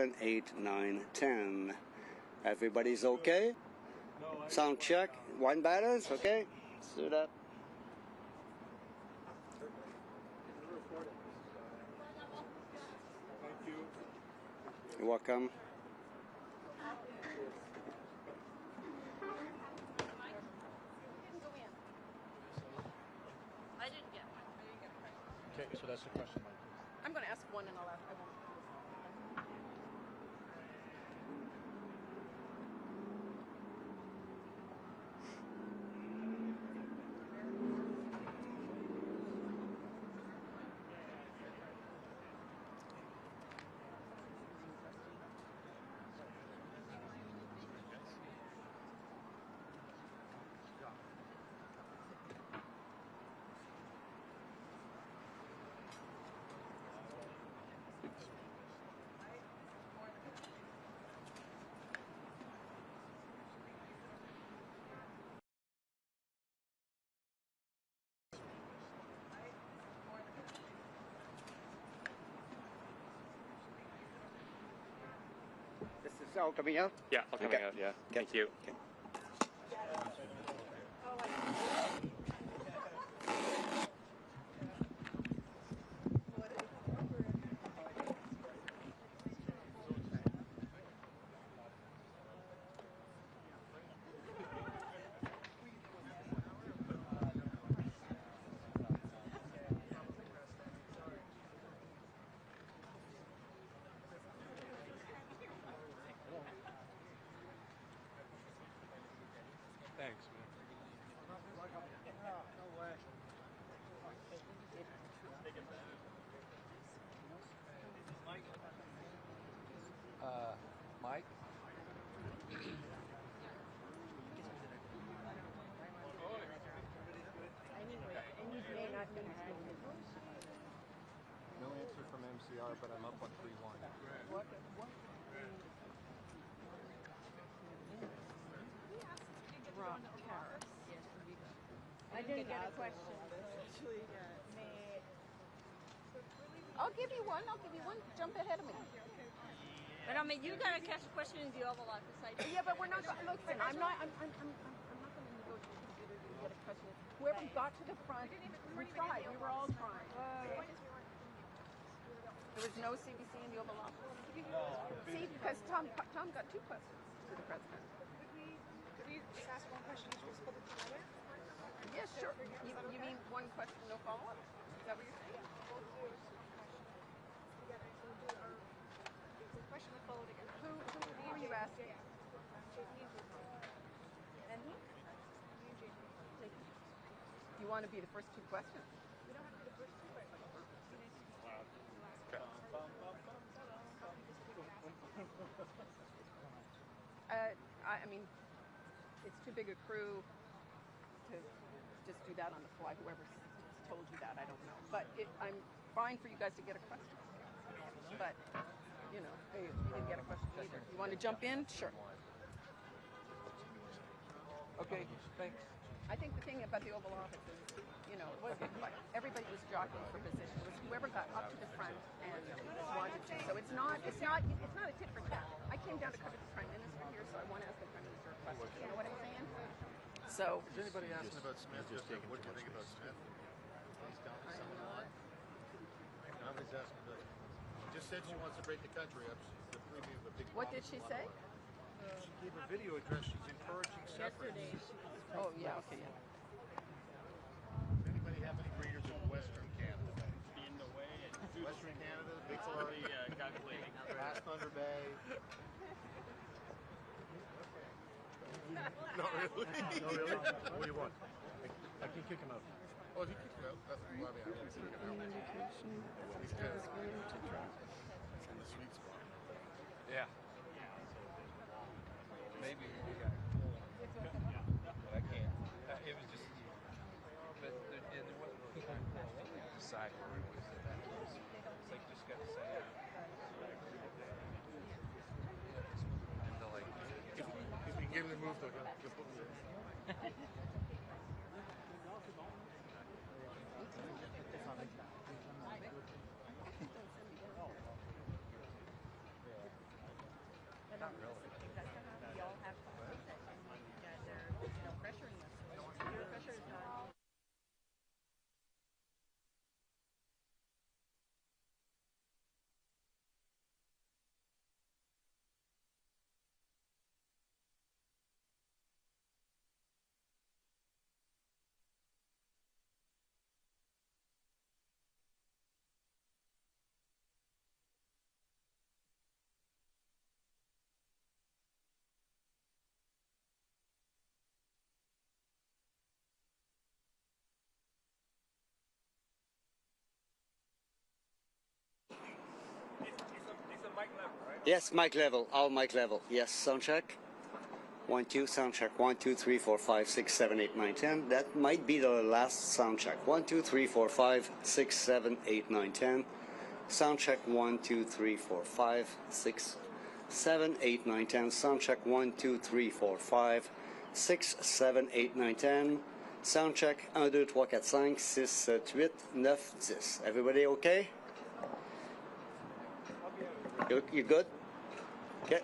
7, 8, 9, 10. Everybody's okay? Sound check. One balance, okay? Let's do that. Thank you. You're welcome. I didn't get one. I didn't get a question. Okay, so that's the question, Mike. I'm going to ask one and I'll ask. I won't. This is all coming out? Yeah, all coming out, yeah. Thank you. Okay. Thanks, man. Mike? No answer from MCR, but I'm up on 3-1. I didn't get a question. I'll give you one. I'll give you one. Jump ahead of me. But I mean, you gotta catch a question in the Oval Office. Yeah, but we're not going to listen. I'm not going to negotiate with you to get a question. Whoever got to the front, we tried. We were all trying. There was no CBC in the Oval Office. See, because Tom got two questions to the president. Could we just ask one question each was public together? Yes, sure. You mean one question, no follow-up? Is that what you're saying? The question would follow together. Who are you asking? And he? You want to be the first two questions? We don't have to do the first two questions. I mean, it's too big a crew to just do that on the fly. Whoever's told you that, I don't know. But I'm fine for you guys to get a question. But, you know, hey, you didn't get a question either. You want to jump in? Sure. Okay, thanks. I think the thing about the Oval Office is, you know, it wasn't like everybody was jockeying for position. It was whoever got up to the front and wanted to. So it's not a tit for tat. I came down to cover the Prime Minister here, so I want to ask the Prime Minister a question. You know what I'm saying? So. Is anybody asking about Smith? What do you think about Smith? He's down to something a lot. Nobody's asking about it. She just said she wants to break the country up. She's the preview of a big. What did she say? She gave a video address. She's encouraging separate. Oh, yeah, okay, yeah. Does anybody have any readers of Western Canada? In the way, Western Canada, Victoria, calculating. Last Thunder Bay. Not really. No, really? What do you want? I can kick him out. Oh, if you kick him out, that's I mean, I won't kick him out. He's kind of in the sweet spot. Yeah. Maybe. But I can't. It was just. But there wasn't really time to decide where it was. It's like just got to say. And they're like. If we can get him to move, they'll put him in. Yes, mic level, all mic level. Yes, sound check. 1, 2, sound check. 1, 2, 3, 4, 5, 6, 7, 8, 9, 10. That might be the last sound check. 1, 2, 3, 4, 5, 6, 7, 8, 9, 10. Sound check 1, 2, 3, 4, 5, 6, 7, 8, 9, 10. Sound check 1, 2, 3, 4, 5, 6, 7, 8, 9, 10. Sound check 1, 2, 3, 4, 5, 6, 7, 8, 9, 10. Everybody okay? You good? Okay.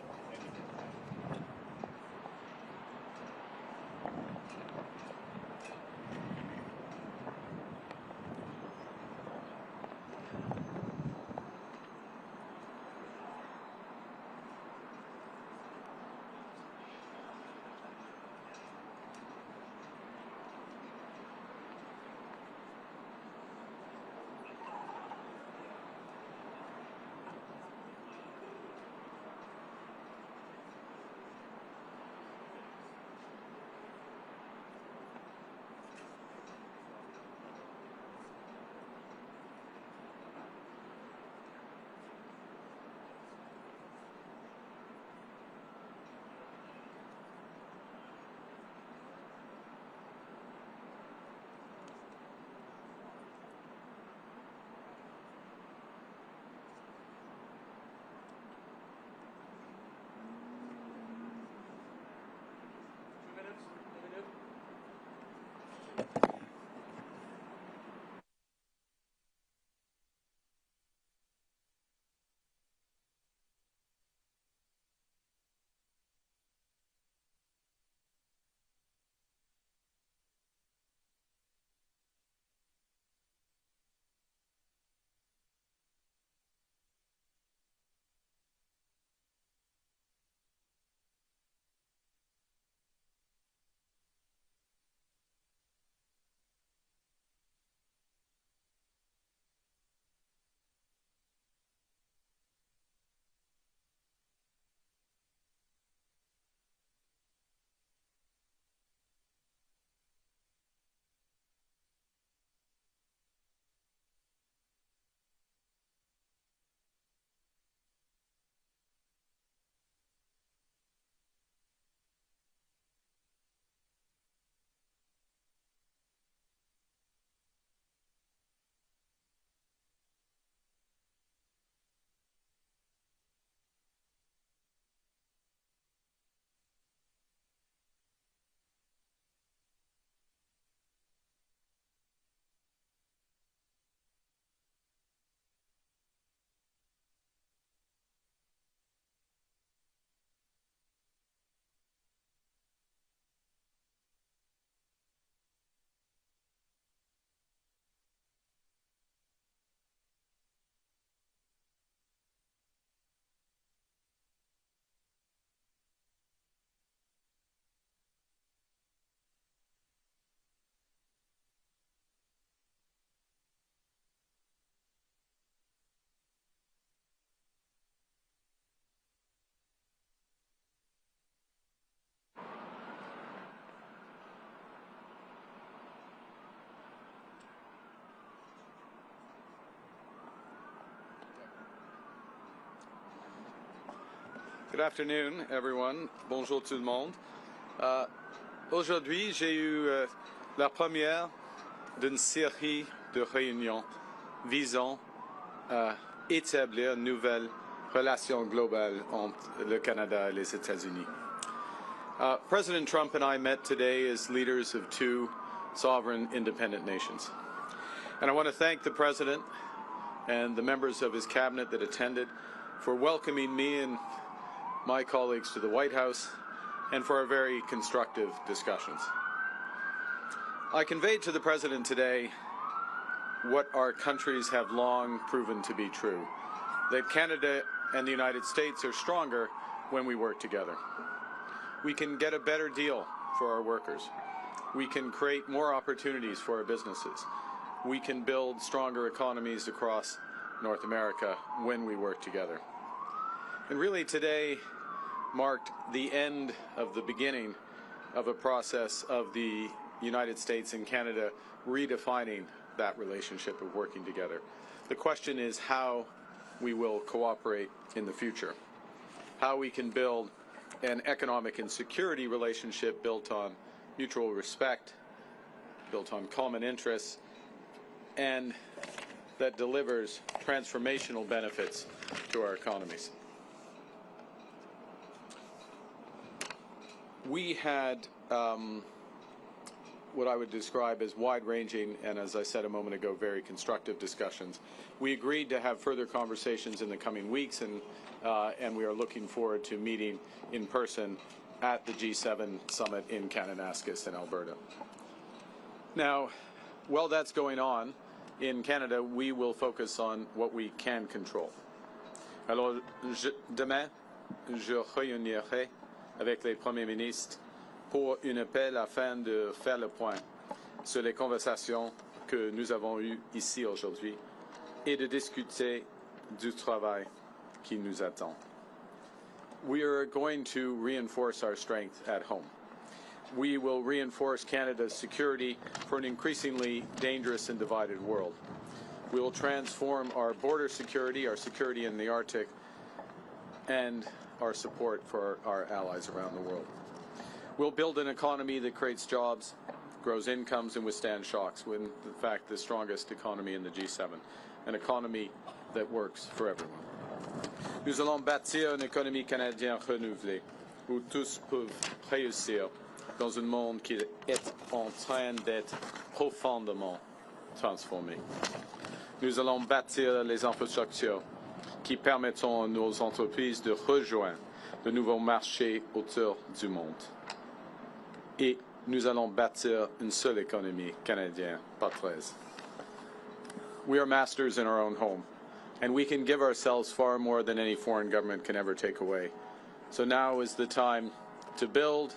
Good afternoon, everyone. Bonjour tout le monde. Aujourd'hui, j'ai eu la première d'une série de réunions visant à établir une nouvelle relation globale entre le Canada et les États-Unis. President Trump and I met today as leaders of two sovereign independent nations. And I want to thank the President and the members of his cabinet that attended for welcoming me and my colleagues to the White House and for our very constructive discussions. I conveyed to the President today what our countries have long proven to be true, that Canada and the United States are stronger when we work together. We can get a better deal for our workers. We can create more opportunities for our businesses. We can build stronger economies across North America when we work together. And really today marked the end of the beginning of a process of the United States and Canada redefining that relationship of working together. The question is how we will cooperate in the future. how we can build an economic and security relationship built on mutual respect, built on common interests, and that delivers transformational benefits to our economies. We had what I would describe as wide-ranging and, as I said a moment ago, very constructive discussions. We agreed to have further conversations in the coming weeks, and we are looking forward to meeting in person at the G7 summit in Kananaskis in Alberta. Now, while that's going on, in Canada, we will focus on what we can control. Alors, demain, je réunirai avec les premiers ministres pour un appel afin de faire le point sur les conversations que nous avons eues ici aujourd'hui et de discuter du travail qui nous attend. We are going to reinforce our strength at home. We will reinforce Canada's security for an increasingly dangerous and divided world. We will transform our border security, our security in the Arctic, and our support for our allies around the world. We'll build an economy that creates jobs, grows incomes, and withstands shocks, when, in fact, the strongest economy in the G7, an economy that works for everyone. Nous allons bâtir une économie canadienne renouvelée, où tous peuvent réussir dans un monde qui est en train d'être profondément transformé. Nous allons bâtir les infrastructures qui permettront à nos entreprises de rejoindre de nouveaux marchés autour du monde. Et nous allons bâtir une seule économie canadienne, pas 13. We are masters in our own home, and we can give ourselves far more than any foreign government can ever take away. So now is the time to build,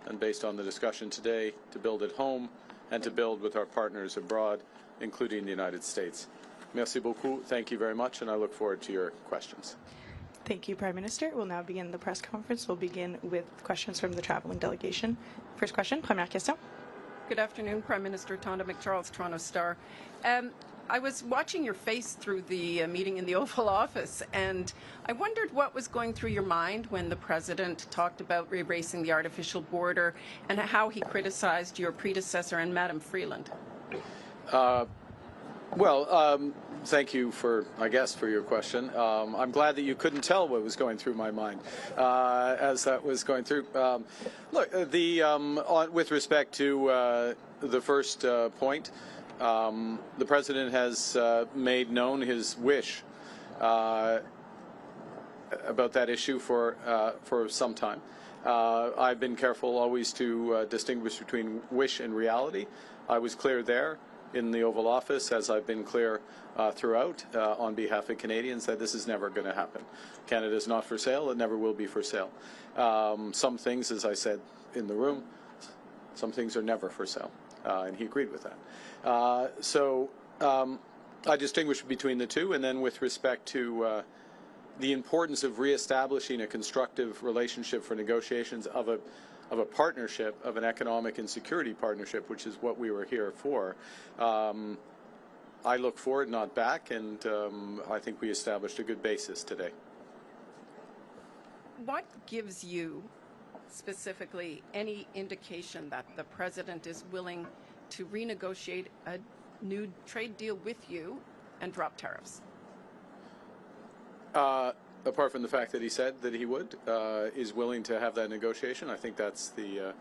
and based on the discussion today, to build at home and to build with our partners abroad, including the United States. Merci beaucoup. Thank you very much, and I look forward to your questions. Thank you, Prime Minister. We'll now begin the press conference. We'll begin with questions from the traveling delegation. First question, première question. Good afternoon, Prime Minister. Tonda McCharles, Toronto Star. I was watching your face through the meeting in the Oval Office, and I wondered what was going through your mind when the President talked about erasing the artificial border and how he criticized your predecessor and Madam Freeland. Thank you for, I guess, for your question. I'm glad that you couldn't tell what was going through my mind as that was going through. Look, with respect to the first point, the President has made known his wish about that issue for some time. I've been careful always to distinguish between wish and reality. I was clear there in the Oval Office, as I've been clear throughout on behalf of Canadians, that this is never going to happen. Canada is not for sale. It never will be for sale. Some things, as I said in the room, some things are never for sale, and he agreed with that. I distinguish between the two, and then with respect to the importance of reestablishing a constructive relationship for negotiations of a partnership, of an economic and security partnership, which is what we were here for. I look forward, not back, and I think we established a good basis today. What gives you specifically any indication that the President is willing to renegotiate a new trade deal with you and drop tariffs? Apart from the fact that he said that he would, is willing to have that negotiation, I think that's the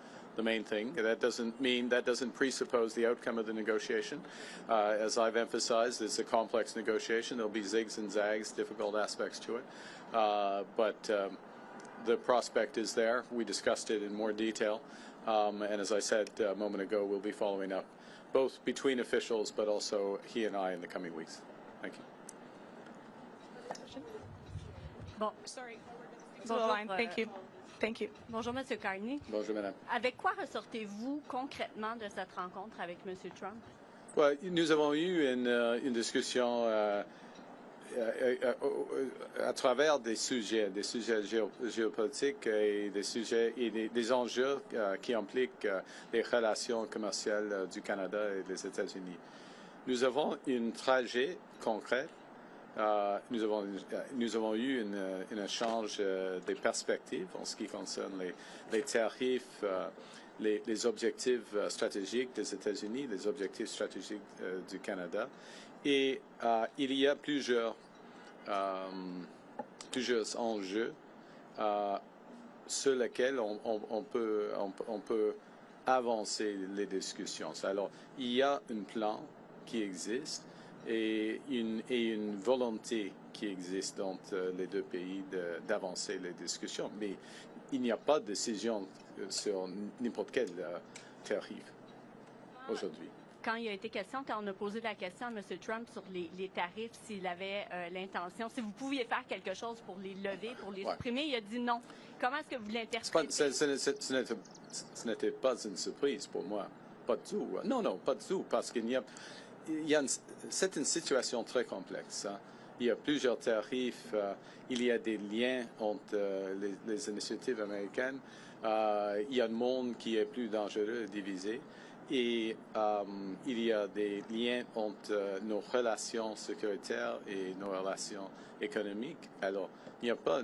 main thing. That doesn't presuppose the outcome of the negotiation. As I've emphasized, it's a complex negotiation. There'll be zigs and zags, difficult aspects to it, but the prospect is there. We discussed it in more detail, and as I said a moment ago, we'll be following up both between officials, but also he and I in the coming weeks. Thank you. Bon. Sorry. Bonjour, Thank you. Thank you. Bonjour, Monsieur Carney. Bonjour, Madame. Avec quoi ressortez-vous concrètement de cette rencontre avec Monsieur Trump? Ouais, nous avons eu une discussion à travers des sujets géopolitiques et des sujets et des enjeux qui impliquent les relations commerciales du Canada et des États-Unis. Nous avons un trajet concret nous avons eu un échange des perspectives en ce qui concerne les tarifs, les objectifs stratégiques des États-Unis, les objectifs stratégiques du Canada. Et il y a plusieurs enjeux sur lesquels on peut avancer les discussions. Alors, il y a un plan qui existe et une volonté qui existe entre les deux pays d'avancer les discussions. Mais il n'y a pas de décision sur n'importe quel tarif aujourd'hui. Quand il a été question, quand on a posé la question à M. Trump sur les tarifs, s'il avait l'intention, si vous pouviez faire quelque chose pour les lever, pour les supprimer, il a dit non. Comment est-ce que vous l'interprétez? Ce n'était pas une surprise pour moi. Pas du tout. Non, pas du tout, parce qu'il c'est une situation très complexe. Hein. Il y a plusieurs tarifs. Il y a des liens entre les initiatives américaines. Il y a un monde qui est plus dangereux et divisé. Et il y a des liens entre nos relations sécuritaires et nos relations économiques. Alors, il n'y a pas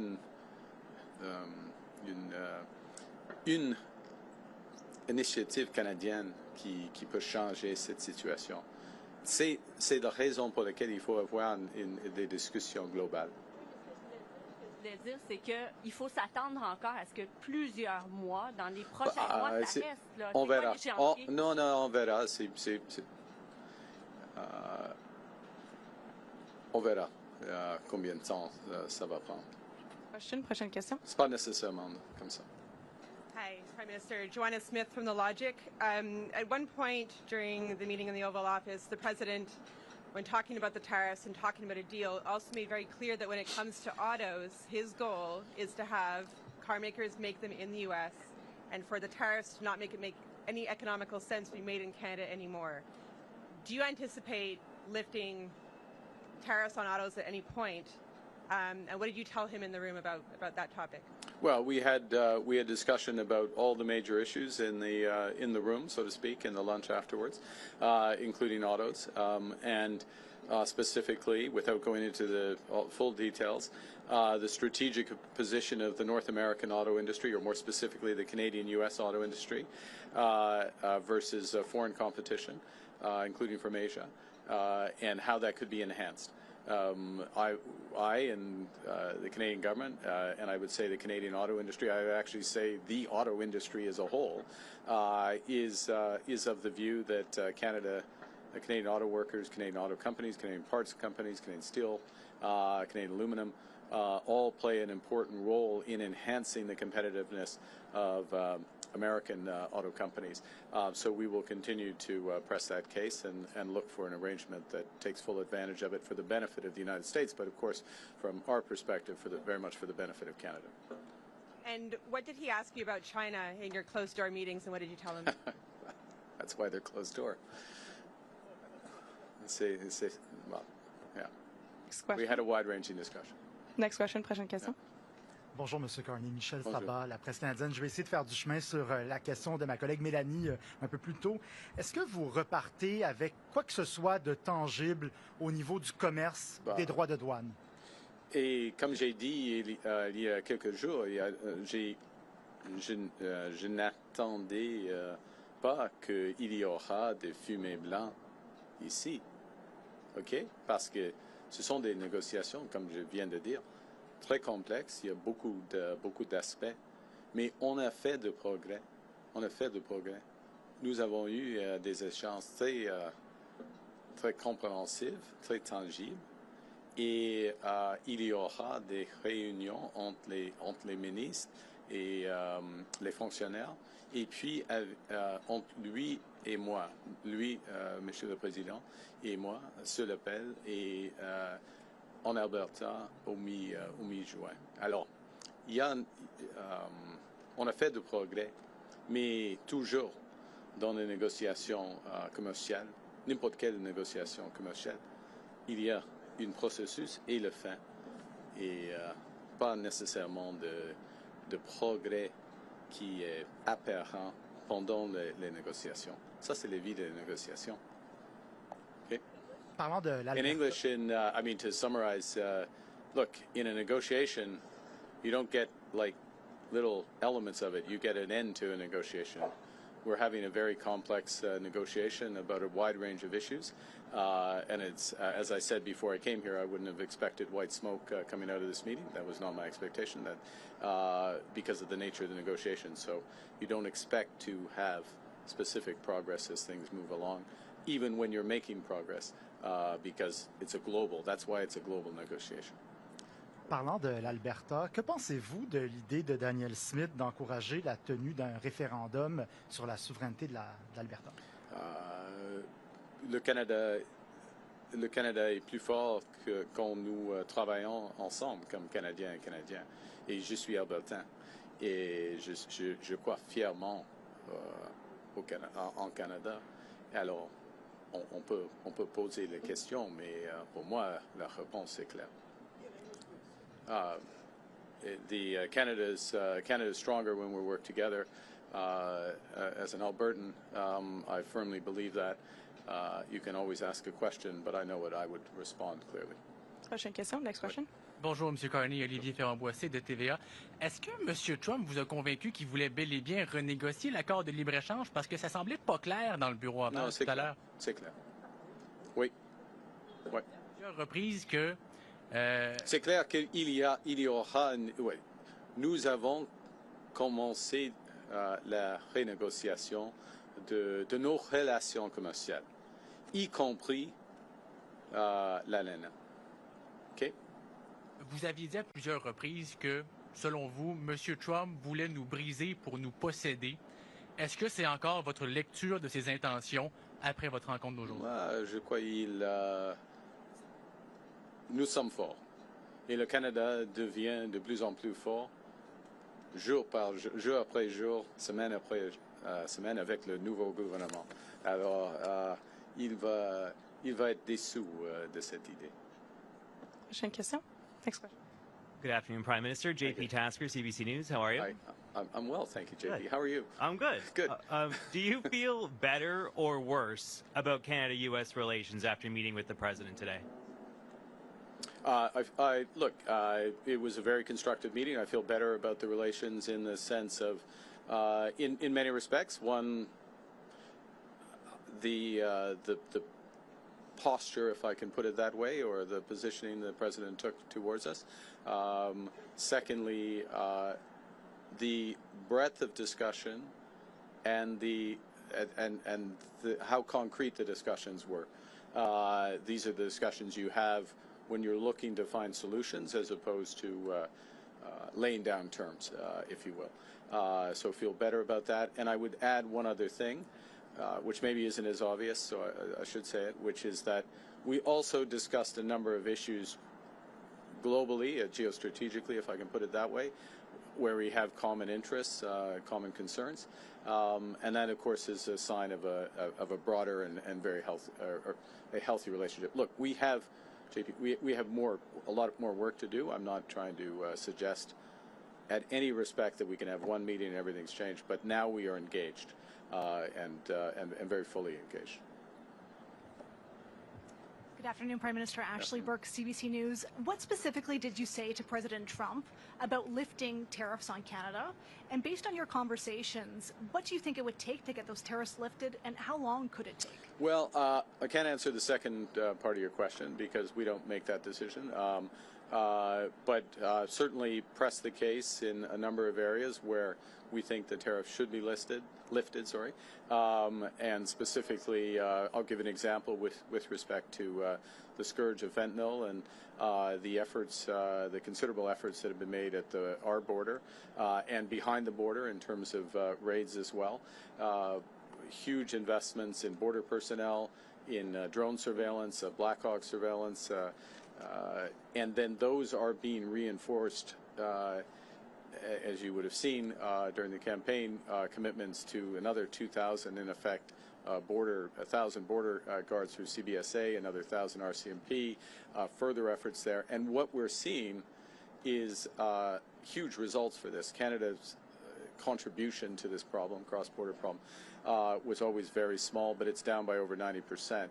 une initiative canadienne qui peut changer cette situation. C'est la raison pour laquelle il faut avoir des discussions globales. Ce que je voulais dire, c'est qu'il faut s'attendre encore à ce que plusieurs mois, dans les prochains mois, ça reste. Là. On verra. Non, on verra. On verra combien de temps ça va prendre. Prochaine question. C'est pas nécessairement comme ça. Hi, Prime Minister. Joanna Smith from The Logic. At one point during the meeting in the Oval Office, the President, when talking about the tariffs and talking about a deal, also made very clear that when it comes to autos, his goal is to have car makers make them in the U.S. and for the tariffs to not make any economical sense to be made in Canada anymore. Do you anticipate lifting tariffs on autos at any point? And what did you tell him in the room about that topic? Well, we had discussion about all the major issues in the room, so to speak, in the lunch afterwards, including autos, and specifically, without going into the full details, the strategic position of the North American auto industry, or more specifically, the Canadian-U.S. auto industry, versus foreign competition, including from Asia, and how that could be enhanced. I and the Canadian government, and I would say the Canadian auto industry, I would actually say the auto industry as a whole, is of the view that Canada, the Canadian auto workers, Canadian auto companies, Canadian parts companies, Canadian steel, Canadian aluminum, all play an important role in enhancing the competitiveness of American auto companies. So we will continue to press that case and look for an arrangement that takes full advantage of it for the benefit of the United States, but of course, from our perspective, very much for the benefit of Canada. And what did he ask you about China in your closed-door meetings, and what did you tell him? That's why they're closed door. Well, yeah. We had a wide-ranging discussion. Next question, prochaine question. Bonjour, M. Carney. Michel Bonjour. Sabat, la presse canadienne. Je vais essayer de faire du chemin sur la question de ma collègue Mélanie un peu plus tôt. Est-ce que vous repartez avec quoi que ce soit de tangible au niveau du commerce des droits de douane? Et comme j'ai dit il y a quelques jours, je n'attendais pas qu'il y aura des fumées blancs ici. OK? Parce que ce sont des négociations, comme je viens de dire, très complexe, il y a beaucoup d'aspects, mais on a fait de progrès. Nous avons eu des échanges très compréhensifs, très tangibles, et il y aura des réunions entre les ministres et les fonctionnaires, et puis entre lui et moi, Monsieur le Président, et moi, sur l'appel, et en Alberta au mi-juin. Alors, on a fait du progrès, mais toujours dans les négociations commerciales, n'importe quelle négociation commerciale, il y a un processus et le fin, et pas nécessairement de progrès qui est apparent pendant les négociations. Ça, c'est la vie des négociations. Okay? Parlant de l'Alberta. In English, I mean, to summarize, look, in a negotiation, you don't get like little elements of it. You get an end to a negotiation. We're having a very complex negotiation about a wide range of issues. And it's, as I said before I came here, I wouldn't have expected white smoke coming out of this meeting. That was not my expectation, that because of the nature of the negotiation. So you don't expect to have specific progress as things move along, even when you're making progress, because it's a global, that's why it's a global negotiation. Parlant de l'Alberta, que pensez-vous de l'idée de Daniel Smith d'encourager la tenue d'un référendum sur la souveraineté de l'Alberta? Le Canada est plus fort que quand nous travaillons ensemble comme Canadiens et Canadiens. Et je suis albertain. Et je crois fièrement en Canada. Alors, on peut poser les questions, mais pour moi, la réponse est claire. Canada's stronger when we work together. As an Albertan, I firmly believe that. You can always ask a question, but I know what I would respond clearly. Prochaine question. Next question. Bonjour, M. Carney, Olivier Ferrand-Boissé de TVA. Est-ce que M. Trump vous a convaincu qu'il voulait bel et bien renégocier l'accord de libre-échange parce que ça semblait pas clair dans le bureau avant Non, tout à l'heure? C'est clair. Oui. Ouais. Plusieurs reprises que... C'est clair qu'il y aura... Ouais. Nous avons commencé la renégociation de nos relations commerciales, y compris la laine. OK? Vous aviez dit à plusieurs reprises que, selon vous, M. Trump voulait nous briser pour nous posséder. Est-ce que c'est encore votre lecture de ses intentions après votre rencontre d'aujourd'hui? Je crois nous sommes forts. Et le Canada devient de plus en plus fort, jour après jour, semaine après semaine, avec le nouveau gouvernement. Alors, il va être déçu de cette idée. Prochaine question. Next question. Good afternoon, Prime Minister. JP Tasker, CBC News. How are you? I'm well, thank you, JP. Good. How are you? I'm good. Good. Do you feel better or worse about Canada-U.S. relations after meeting with the President today? Look, it was a very constructive meeting. I feel better about the relations in the sense of, in many respects, one, the posture, if I can put it that way, or the positioning the President took towards us. Secondly, the breadth of discussion and how concrete the discussions were. These are the discussions you have when you're looking to find solutions as opposed to laying down terms, if you will. So feel better about that. And I would add one other thing, which maybe isn't as obvious, so I should say it, which is that we also discussed a number of issues globally, geostrategically, if I can put it that way, where we have common interests, common concerns. And that, of course, is a sign of a broader and very healthy, or a healthy relationship. Look, we have, JP, we have a lot more work to do. I'm not trying to suggest at any respect that we can have one meeting and everything's changed, but now we are engaged and very fully engaged. Good afternoon, Prime Minister. Ashley Burke, CBC News. What specifically did you say to President Trump about lifting tariffs on Canada? And based on your conversations, what do you think it would take to get those tariffs lifted, and how long could it take? Well, I can't answer the second part of your question because we don't make that decision. But certainly press the case in a number of areas where we think the tariff should be lifted. And specifically, I'll give an example with respect to the scourge of fentanyl and the efforts, the considerable efforts that have been made at our border and behind the border in terms of raids as well. Huge investments in border personnel, in drone surveillance, Black Hawk surveillance, and then those are being reinforced, as you would have seen during the campaign, commitments to another 2,000, in effect, 1,000 border guards through CBSA, another 1,000 RCMP, further efforts there. And what we're seeing is huge results for this. Canada's contribution to this problem, cross-border problem, was always very small, but it's down by over 90%.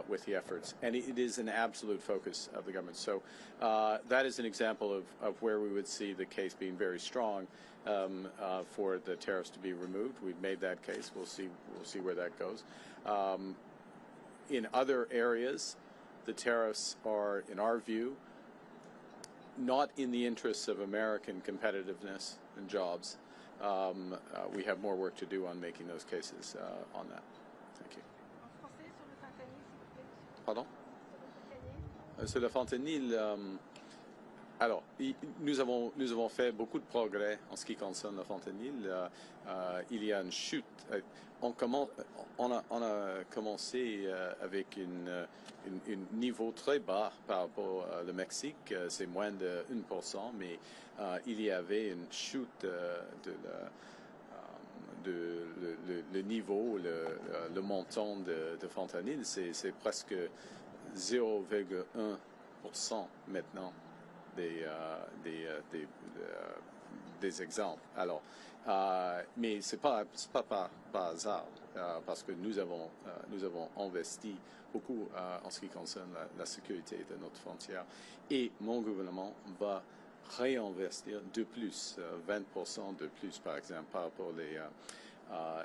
with the efforts. And it is an absolute focus of the government. So that is an example of where we would see the case being very strong for the tariffs to be removed. We've made that case. We'll see where that goes. In other areas, the tariffs are, in our view, not in the interests of American competitiveness and jobs. We have more work to do on making those cases on that. Thank you. Pardon? Sur le fentanyl, alors, nous avons fait beaucoup de progrès en ce qui concerne le fentanyl. Il y a une chute. On a commencé avec un niveau très bas par rapport au Mexique. C'est moins de 1%, mais il y avait une chute le niveau, le montant de fentanyl, c'est presque 0,1% maintenant des exemples. Alors, mais c'est pas par hasard, parce que nous avons investi beaucoup en ce qui concerne la sécurité de notre frontière, et mon gouvernement va réinvestir de plus, 20% de plus, par exemple, par rapport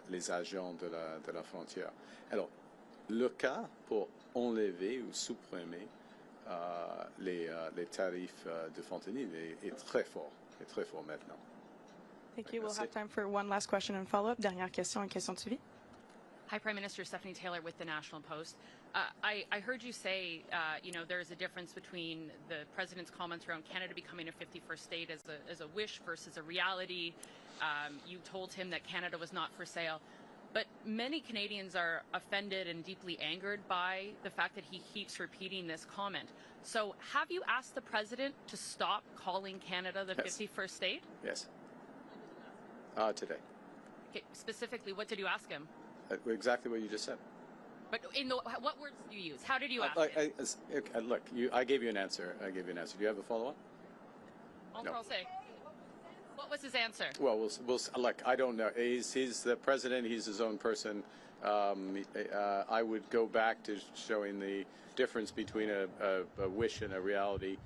les agents de la frontière. Alors, le cas pour enlever ou supprimer les tarifs de fentanyl est très fort maintenant. Thank you. We'll have time for one last question and follow-up. Dernière question, une question de suivi. Hi, Prime Minister. Stephanie Taylor with the National Post. I heard you say, there's a difference between the President's comments around Canada becoming a 51st state as a wish versus a reality. You told him that Canada was not for sale. But many Canadians are offended and deeply angered by the fact that he keeps repeating this comment. So have you asked the President to stop calling Canada the 51st state? Yes. Today. Okay, specifically, what did you ask him? Exactly what you just said. But what words did you use? How did you ask him? Look, I gave you an answer. Do you have a follow-up? No. What was his answer? Well, we'll look. I don't know. He's the president. He's his own person. I would go back to showing the difference between a wish and a reality.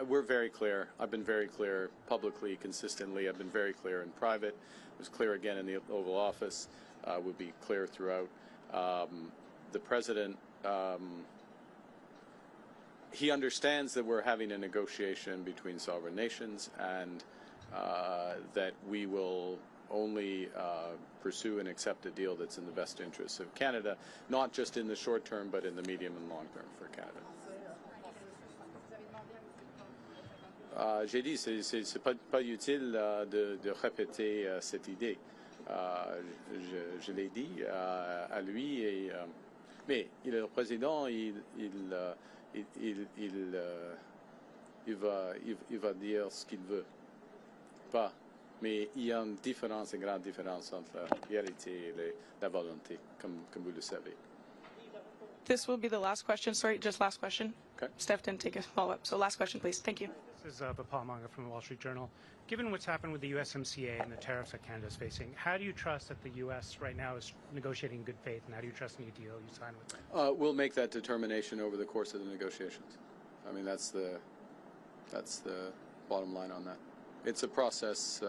We're very clear. I've been very clear publicly, consistently. I've been very clear in private. I was clear again in the Oval Office. Would be clear throughout. The president, he understands that we're having a negotiation between sovereign nations, and that we will only pursue and accept a deal that's in the best interests of Canada, not just in the short term, but in the medium and long term for Canada. J'ai dit, c'est pas utile de répéter cette idée. Je l'ai dit à lui, mais il est le président, il va dire ce qu'il veut. Pas. Mais il y a une grande différence entre la réalité et la volonté, comme vous le savez. This will be the last question. Sorry, just last question. Okay. Steph didn't take a follow-up. So last question, please. Thank you. This is Bapal Manga from the Wall Street Journal. Given what's happened with the USMCA and the tariffs that Canada is facing, how do you trust that the U.S. right now is negotiating in good faith, and how do you trust any deal you sign with them? We'll make that determination over the course of the negotiations. I mean, that's the bottom line on that. It's a process.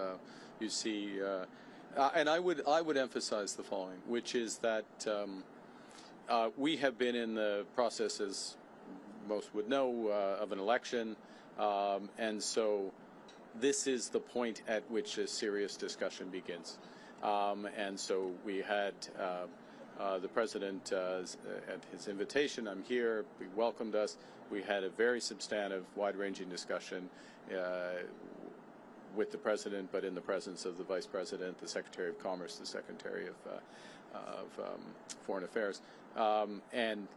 You see, and I would emphasize the following, which is that we have been in the process, as most would know, of an election, and so this is the point at which a serious discussion begins. And so we had the President, at his invitation, I'm here, he welcomed us. We had a very substantive, wide-ranging discussion with the President, but in the presence of the Vice President, the Secretary of Commerce, the Secretary of Foreign Affairs, and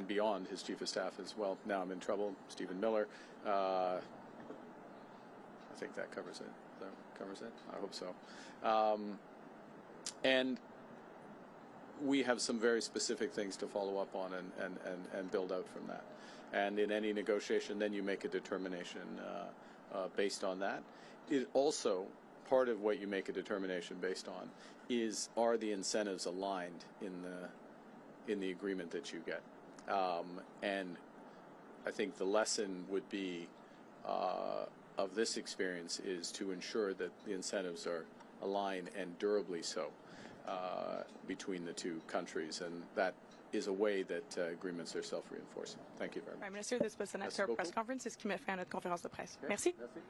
beyond, his Chief of Staff as well. Now I'm in trouble, Stephen Miller. I think that covers it. That covers it? I hope so. And we have some very specific things to follow up on and build out from that. And in any negotiation, then you make a determination based on that. It also, part of what you make a determination based on are the incentives aligned in the agreement that you get. And I think the lesson would be of this experience is to ensure that the incentives are aligned and durably so between the two countries, and that is a way that agreements are self-reinforcing. Thank you very much. Prime Minister, this was the next press conference. C'est ce qui met fin à notre conférence de presse. Merci. Merci.